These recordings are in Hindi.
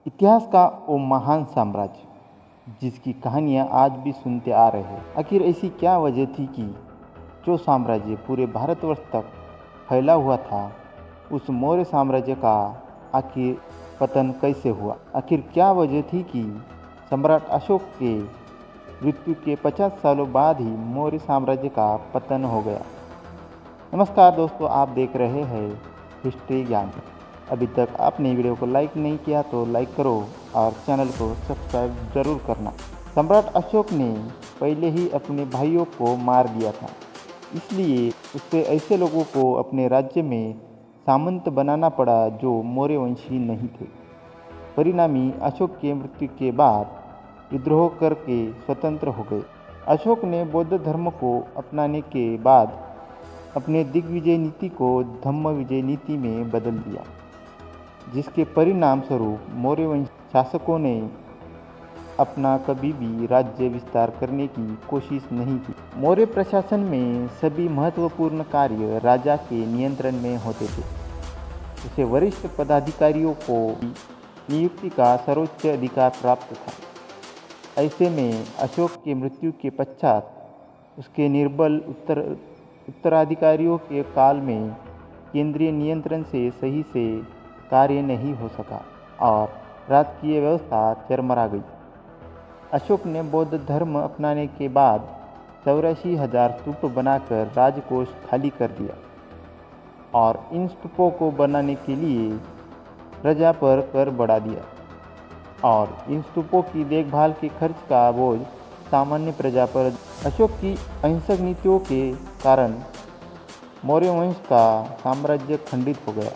इतिहास का वो महान साम्राज्य जिसकी कहानियाँ आज भी सुनते आ रहे हैं। आखिर ऐसी क्या वजह थी कि जो साम्राज्य पूरे भारतवर्ष तक फैला हुआ था, उस मौर्य साम्राज्य का आखिर पतन कैसे हुआ? आखिर क्या वजह थी कि सम्राट अशोक के मृत्यु के 50 सालों बाद ही मौर्य साम्राज्य का पतन हो गया? नमस्कार दोस्तों, आप देख रहे हैं हिस्ट्री ज्ञान। अभी तक आपने वीडियो को लाइक नहीं किया तो लाइक करो और चैनल को सब्सक्राइब जरूर करना। सम्राट अशोक ने पहले ही अपने भाइयों को मार दिया था, इसलिए उससे ऐसे लोगों को अपने राज्य में सामंत बनाना पड़ा जो मौर्य वंशी नहीं थे। परिणामी अशोक के मृत्यु के बाद विद्रोह करके स्वतंत्र हो गए। अशोक ने बौद्ध धर्म को अपनाने के बाद अपने दिग्विजय नीति को धम्म विजय नीति में बदल दिया, जिसके परिणाम स्वरूप मौर्य वंश शासकों ने अपना कभी भी राज्य विस्तार करने की कोशिश नहीं की। मौर्य प्रशासन में सभी महत्वपूर्ण कार्य राजा के नियंत्रण में होते थे। उसे वरिष्ठ पदाधिकारियों को नियुक्ति का सर्वोच्च अधिकार प्राप्त था। ऐसे में अशोक की मृत्यु के पश्चात उसके निर्बल उत्तराधिकारियों के काल में केंद्रीय नियंत्रण से सही से कार्य नहीं हो सका और राजकीय व्यवस्था चरमरा गई। अशोक ने बौद्ध धर्म अपनाने के बाद 84,000 स्तूप बनाकर राजकोष खाली कर दिया और इन स्तूपों को बनाने के लिए प्रजा पर कर बढ़ा दिया और इन स्तूपों की देखभाल के खर्च का बोझ सामान्य प्रजा पर। अशोक की अहिंसक नीतियों के कारण मौर्य वंश का साम्राज्य खंडित हो गया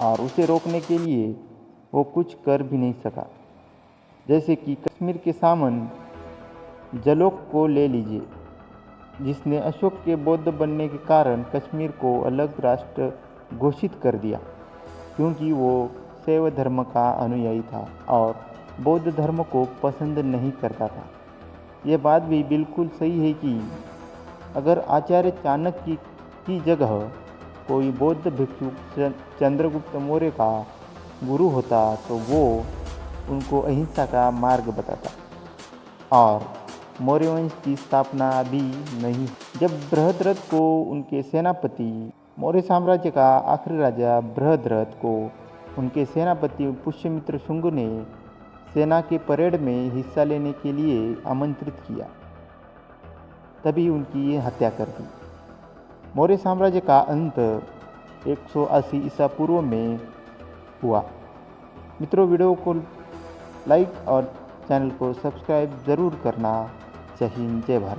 और उसे रोकने के लिए वो कुछ कर भी नहीं सका। जैसे कि कश्मीर के सामन जलोक को ले लीजिए, जिसने अशोक के बौद्ध बनने के कारण कश्मीर को अलग राष्ट्र घोषित कर दिया, क्योंकि वो शैव धर्म का अनुयायी था और बौद्ध धर्म को पसंद नहीं करता था। यह बात भी बिल्कुल सही है कि अगर आचार्य चाणक्य की जगह कोई बौद्ध भिक्षु चंद्रगुप्त मौर्य का गुरु होता तो वो उनको अहिंसा का मार्ग बताता और मौर्य वंश की स्थापना भी नहीं। जब बृहद्रथ को उनके सेनापति मौर्य साम्राज्य का आखिरी राजा बृहद्रथ को उनके सेनापति पुष्यमित्र शुंग ने सेना के परेड में हिस्सा लेने के लिए आमंत्रित किया, तभी उनकी हत्या कर दी। मौर्य साम्राज्य का अंत 180 ईसा पूर्व में हुआ। मित्रों, वीडियो को लाइक और चैनल को सब्सक्राइब ज़रूर करना। जय हिंद, जय भारत।